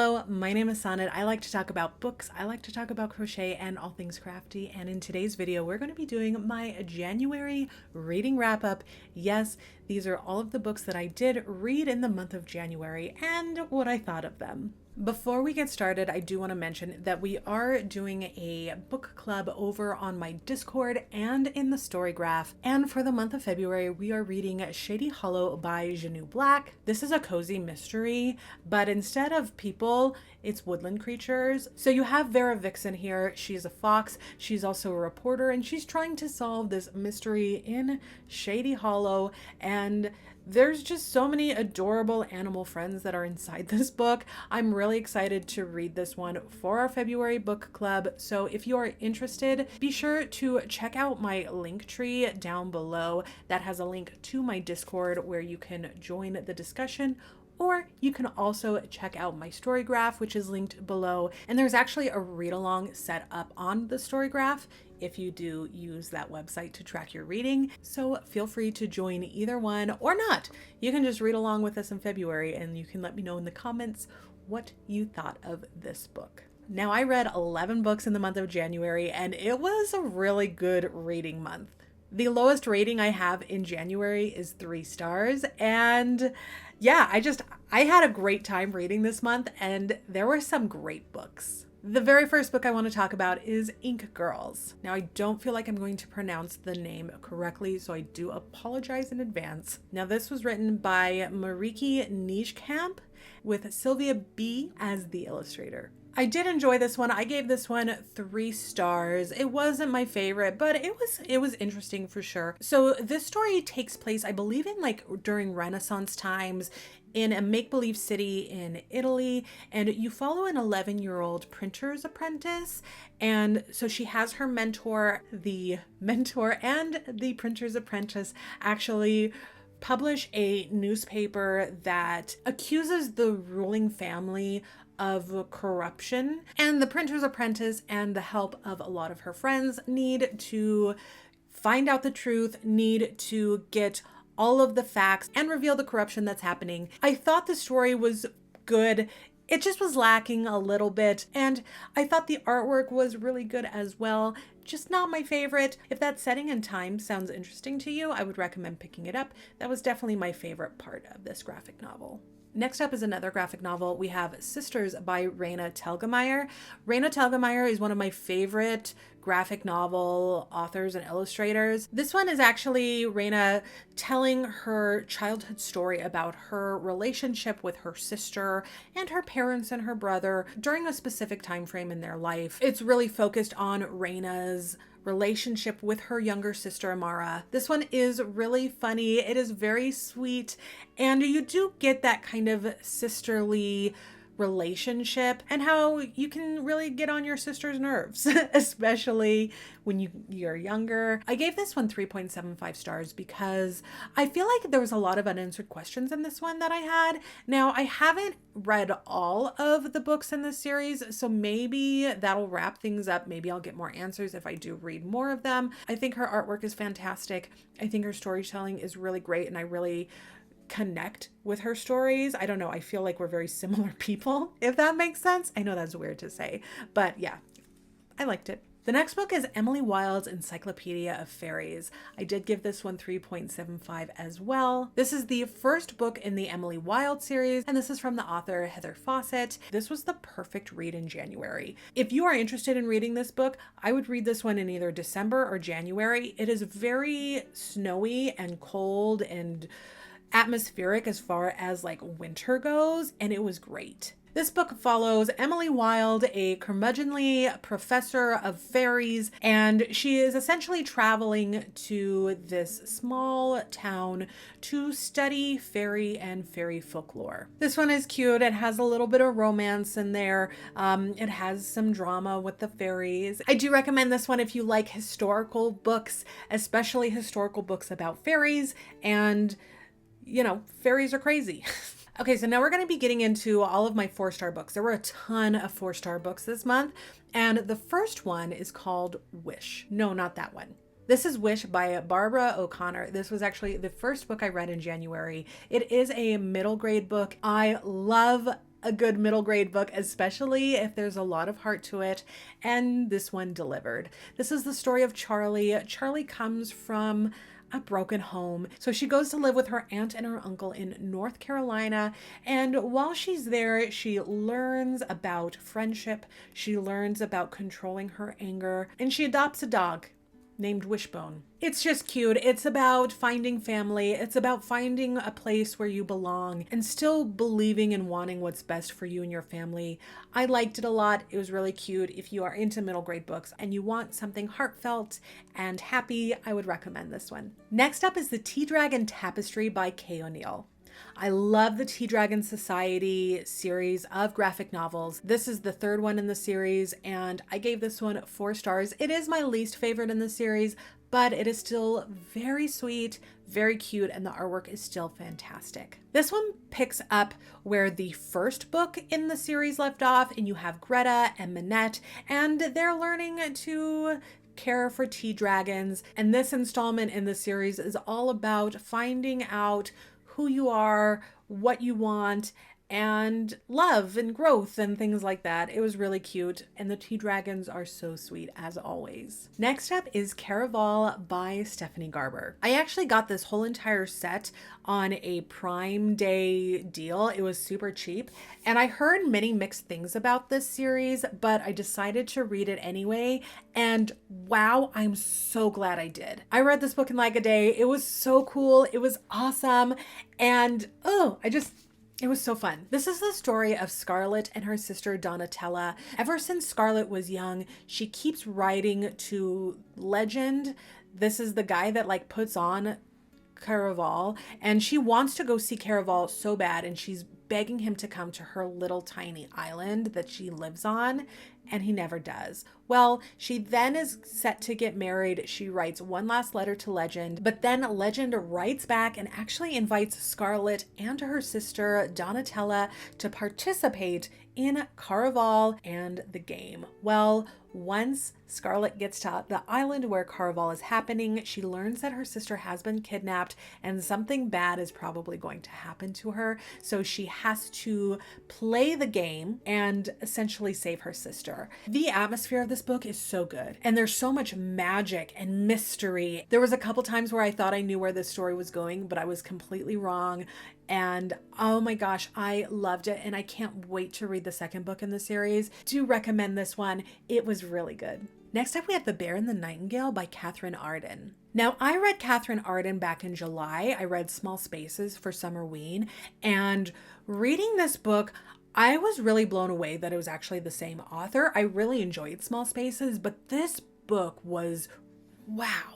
Hello, my name is Sonnet. I like to talk about books, I like to talk about crochet and all things crafty, and in today's video we're going to be doing my January reading wrap-up. Yes, these are all of the books that I did read in the month of January and what I thought of them. Before we get started, I do want to mention that we are doing a book club over on my Discord and in the Storygraph. And for the month of February, we are reading Shady Hollow by Juneau. This is a cozy mystery, but instead of people, it's woodland creatures. So you have Vera Vixen here. She's a fox. She's also a reporter, and she's trying to solve this mystery in Shady Hollow. And there's just so many adorable animal friends that are inside this book. I'm really excited to read this one for our February book club. So if you are interested, be sure to check out my link tree down below. That has a link to my Discord where you can join the discussion. Or you can also check out my Storygraph, which is linked below. And there's actually a read-along set up on the Storygraph if you do use that website to track your reading. So feel free to join either one or not. You can just read along with us in February and you can let me know in the comments what you thought of this book. Now, I read 11 books in the month of January and it was a really good reading month. The lowest rating I have in January is 3 stars. And yeah, I had a great time reading this month and there were some great books. The very first book I want to talk about is Ink Girls. Now, I don't feel like I'm going to pronounce the name correctly, so I do apologize in advance. Now, this was written by Marieke Nijkamp with Sylvia B. as the illustrator. I did enjoy this one. I gave this one 3 stars. It wasn't my favorite, but it was interesting for sure. So this story takes place, I believe, in during Renaissance times in a make-believe city in Italy, and you follow an 11-year-old printer's apprentice. And so she has her mentor. The mentor and the printer's apprentice actually publish a newspaper that accuses the ruling family of corruption, and the printer's apprentice and the help of a lot of her friends need to find out the truth, need to get all of the facts and reveal the corruption that's happening. I thought the story was good. It just was lacking a little bit, and I thought the artwork was really good as well. Just not my favorite. If that setting and time sounds interesting to you, I would recommend picking it up. That was definitely my favorite part of this graphic novel. Next up is another graphic novel. We have Sisters by Raina Telgemeier. Raina Telgemeier is one of my favorite graphic novel authors and illustrators. This one is actually Raina telling her childhood story about her relationship with her sister and her parents and her brother during a specific time frame in their life. It's really focused on Raina's relationship with her younger sister Amara. This one is really funny. It is very sweet, and you do get that kind of sisterly relationship and how you can really get on your sister's nerves, especially when you're younger. I gave this one 3.75 stars because I feel like there was a lot of unanswered questions in this one that I had. Now, I haven't read all of the books in this series, so maybe that'll wrap things up. Maybe I'll get more answers if I do read more of them. I think her artwork is fantastic. I think her storytelling is really great, and I really connect with her stories. I don't know. I feel like we're very similar people, if that makes sense. I know that's weird to say, but yeah, I liked it. The next book is Emily Wilde's Encyclopaedia of Faeries. I did give this one 3.75 as well. This is the first book in the Emily Wilde series, and this is from the author Heather Fawcett. This was the perfect read in January. If you are interested in reading this book, I would read this one in either December or January. It is very snowy and cold and atmospheric as far as winter goes, and it was great. This book follows Emily Wilde, a curmudgeonly professor of fairies, and she is essentially traveling to this small town to study fairy and fairy folklore. This one is cute. It has a little bit of romance in there. It has some drama with the fairies. I do recommend this one if you like historical books, especially historical books about fairies, and fairies are crazy. Okay, so now we're going to be getting into all of my 4-star books. There were a ton of 4-star books this month, and the first one is called Wish. No, not that one. This is Wish by Barbara O'Connor. This was actually the first book I read in January. It is a middle grade book. I love a good middle grade book, especially if there's a lot of heart to it, and this one delivered. This is the story of Charlie. Charlie comes from a broken home. So she goes to live with her aunt and her uncle in North Carolina. And while she's there, she learns about friendship. She learns about controlling her anger, and she adopts a dog named Wishbone. It's just cute. It's about finding family. It's about finding a place where you belong and still believing and wanting what's best for you and your family. I liked it a lot. It was really cute. If you are into middle grade books and you want something heartfelt and happy, I would recommend this one. Next up is The Tea Dragon Tapestry by Kay O'Neill. I love the Tea Dragon Society series of graphic novels. This is the third one in the series, and I gave this one 4 stars. It is my least favorite in the series, but it is still very sweet, very cute, and the artwork is still fantastic. This one picks up where the first book in the series left off, and you have Greta and Minette, and they're learning to care for tea dragons. And this installment in the series is all about finding out who you are, what you want, and love and growth and things like that. It was really cute, and the tea dragons are so sweet as always. Next up is Caraval by Stephanie Garber. I actually got this whole entire set on a Prime Day deal. It was super cheap, and I heard many mixed things about this series, but I decided to read it anyway, and wow, I'm so glad I did. I read this book in like a day. It was so cool. It was awesome, and it was so fun. This is the story of Scarlett and her sister Donatella. Ever since Scarlett was young, she keeps writing to Legend. This is the guy that like puts on Caraval, and she wants to go see Caraval so bad, and she's begging him to come to her little tiny island that she lives on, and he never does. Well, she then is set to get married. She writes one last letter to Legend, but then Legend writes back and actually invites Scarlett and her sister Donatella to participate in Caraval and the game. Well, once Scarlett gets to the island where Caraval is happening, she learns that her sister has been kidnapped and something bad is probably going to happen to her. So she has to play the game and essentially save her sister. The atmosphere of this book is so good, and there's so much magic and mystery. There was a couple times where I thought I knew where this story was going, but I was completely wrong. And oh my gosh, I loved it, and I can't wait to read the second book in the series. Do recommend this one. It was really good. Next up, we have The Bear and the Nightingale by Katherine Arden. Now, I read Katherine Arden back in July. I read Small Spaces for Summerween, and reading this book, I was really blown away that it was actually the same author. I really enjoyed Small Spaces, but this book was wow.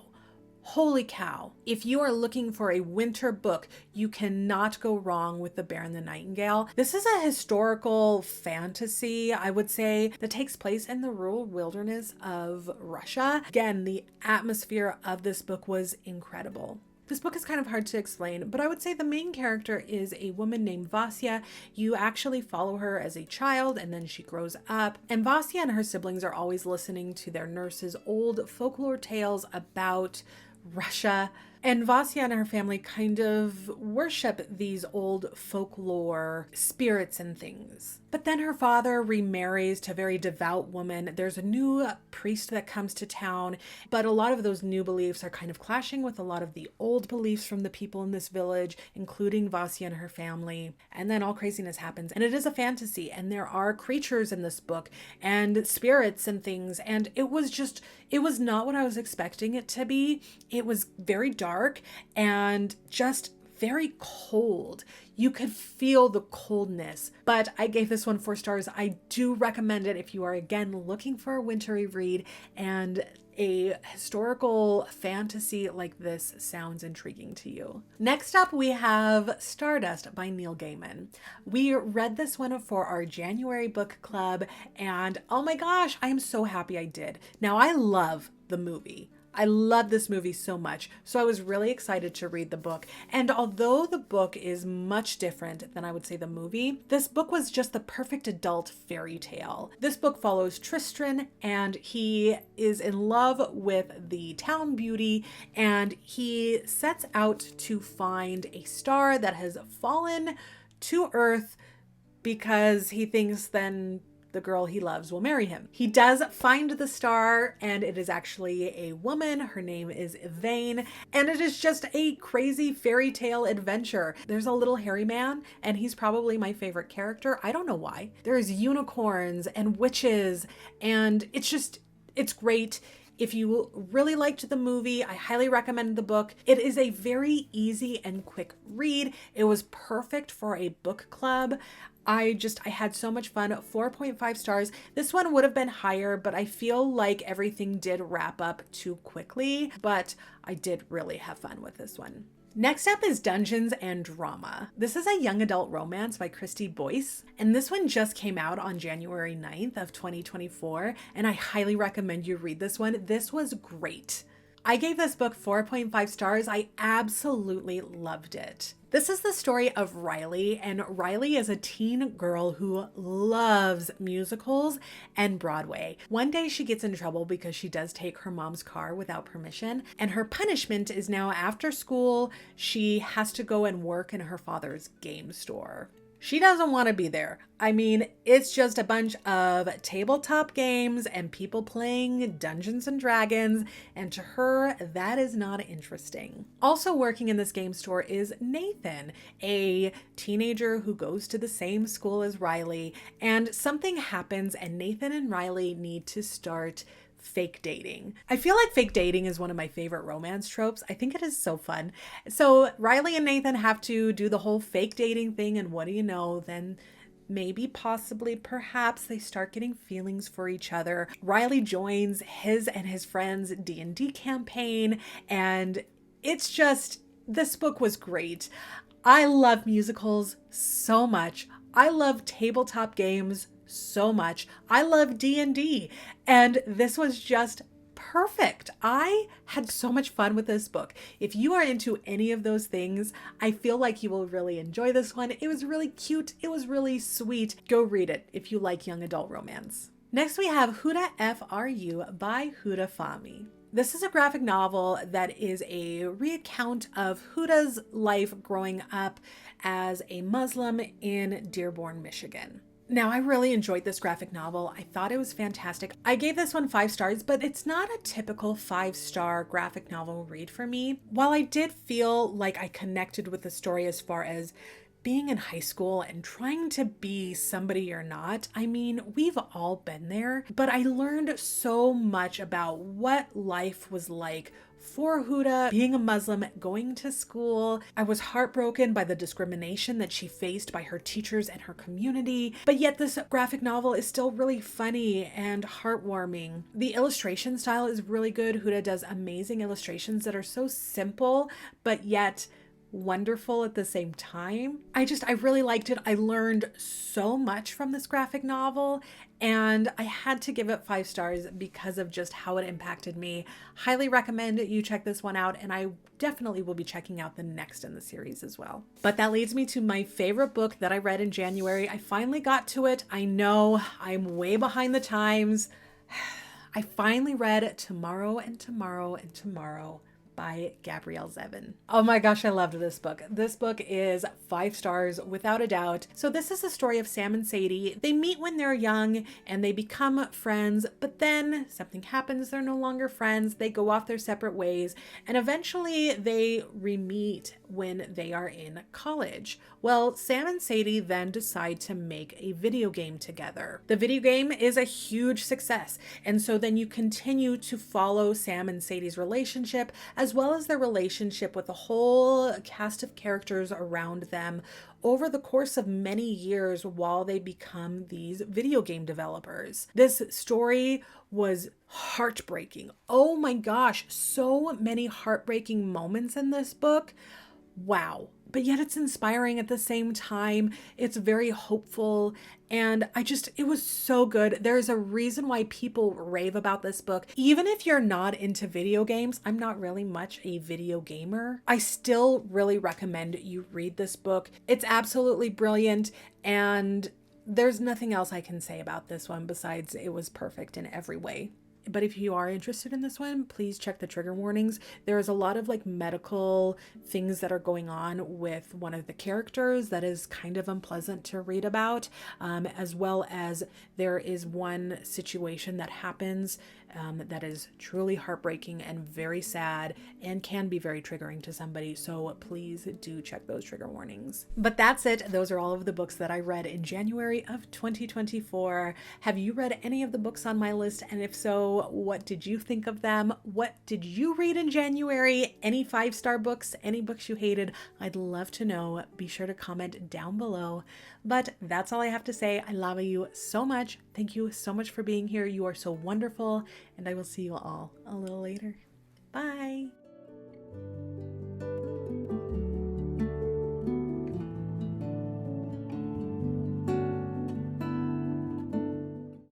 Holy cow. If you are looking for a winter book, you cannot go wrong with The Bear and the Nightingale. This is a historical fantasy, I would say, that takes place in the rural wilderness of Russia. Again, the atmosphere of this book was incredible. This book is kind of hard to explain, but I would say the main character is a woman named Vasya. You actually follow her as a child, and then she grows up. And Vasya and her siblings are always listening to their nurse's old folklore tales about Russia. And Vasya and her family kind of worship these old folklore spirits and things. But then her father remarries to a very devout woman. There's a new priest that comes to town, but a lot of those new beliefs are kind of clashing with a lot of the old beliefs from the people in this village, including Vasya and her family. And then all craziness happens. And it is a fantasy, and there are creatures in this book and spirits and things. And it was not what I was expecting it to be. It was very dark and just very cold. You could feel the coldness, but I gave this one 4 stars. I do recommend it if you are, again, looking for a wintry read, and a historical fantasy like this sounds intriguing to you. Next up, we have Stardust by Neil Gaiman. We read this one for our January book club, and oh my gosh, I am so happy I did. Now, I love the movie. I love this movie so much, so I was really excited to read the book. And although the book is much different than I would say the movie, this book was just the perfect adult fairy tale. This book follows Tristan, and he is in love with the town beauty, and he sets out to find a star that has fallen to Earth because he thinks then the girl he loves will marry him. He does find the star, and it is actually a woman. Her name is Yvain, and it is just a crazy fairy tale adventure. There's a little hairy man, and he's probably my favorite character. I don't know why. There's unicorns and witches, and it's great. If you really liked the movie, I highly recommend the book. It is a very easy and quick read. It was perfect for a book club. I had so much fun. 4.5 stars. This one would have been higher, but I feel like everything did wrap up too quickly, but I did really have fun with this one. Next up is Dungeons and Drama. This is a young adult romance by Kristy Boyce, and this one just came out on January 9th of 2024, and I highly recommend you read this one. This was great. I gave this book 4.5 stars. I absolutely loved it. This is the story of Riley, and Riley is a teen girl who loves musicals and Broadway. One day she gets in trouble because she does take her mom's car without permission, and her punishment is now after school, she has to go and work in her father's game store. She doesn't want to be there. I mean, it's just a bunch of tabletop games and people playing Dungeons and Dragons, and to her, that is not interesting. Also working in this game store is Nathan, a teenager who goes to the same school as Riley, and something happens and Nathan and Riley need to start fake dating. I feel like fake dating is one of my favorite romance tropes. I think it is so fun. So Riley and Nathan have to do the whole fake dating thing, and what do you know, then maybe, possibly, perhaps they start getting feelings for each other. Riley joins his and his friends' D&D campaign, and it's just, this book was great. I love musicals so much. I love tabletop games so much. I love D&D, and this was just perfect. I had so much fun with this book. If you are into any of those things, I feel like you will really enjoy this one. It was really cute. It was really sweet. Go read it if you like young adult romance. Next we have Huda F.R.U. by Huda Fahmy. This is a graphic novel that is a recount of Huda's life growing up as a Muslim in Dearborn, Michigan. Now, I really enjoyed this graphic novel. I thought it was fantastic. I gave this one 5 stars, but it's not a typical 5-star graphic novel read for me. While I did feel like I connected with the story as far as being in high school and trying to be somebody you're not, I mean, we've all been there, but I learned so much about what life was like for Huda, being a Muslim, going to school. I was heartbroken by the discrimination that she faced by her teachers and her community, but yet this graphic novel is still really funny and heartwarming. The illustration style is really good. Huda does amazing illustrations that are so simple, but yet wonderful at the same time. I really liked it. I learned so much from this graphic novel, and I had to give it 5 stars because of just how it impacted me. Highly recommend you check this one out, and I definitely will be checking out the next in the series as well. But that leads me to my favorite book that I read in January. I finally got to it. I know I'm way behind the times. I finally read Tomorrow and Tomorrow and Tomorrow by Gabrielle Zevin. Oh my gosh, I loved this book. This book is 5 stars without a doubt. So this is the story of Sam and Sadie. They meet when they're young and they become friends, but then something happens. They're no longer friends. They go off their separate ways, and eventually they re-meet when they are in college. Well, Sam and Sadie then decide to make a video game together. The video game is a huge success, and so then you continue to follow Sam and Sadie's relationship as well as their relationship with the whole cast of characters around them over the course of many years while they become these video game developers. This story was heartbreaking. Oh my gosh, so many heartbreaking moments in this book. Wow. But yet it's inspiring at the same time. It's very hopeful, and it was so good. There's a reason why people rave about this book. Even if you're not into video games, I'm not really much a video gamer, I still really recommend you read this book. It's absolutely brilliant, and there's nothing else I can say about this one besides it was perfect in every way. But if you are interested in this one, please check the trigger warnings. There is a lot of like medical things that are going on with one of the characters that is kind of unpleasant to read about, as well as there is one situation that happens that is truly heartbreaking and very sad and can be very triggering to somebody. So please do check those trigger warnings. But that's it. Those are all of the books that I read in January of 2024. Have you read any of the books on my list? And if so, what did you think of them? What did you read in January? Any 5-star books? Any books you hated? I'd love to know. Be sure to comment down below. But that's all I have to say. I love you so much. Thank you so much for being here. You are so wonderful. And I will see you all a little later. Bye.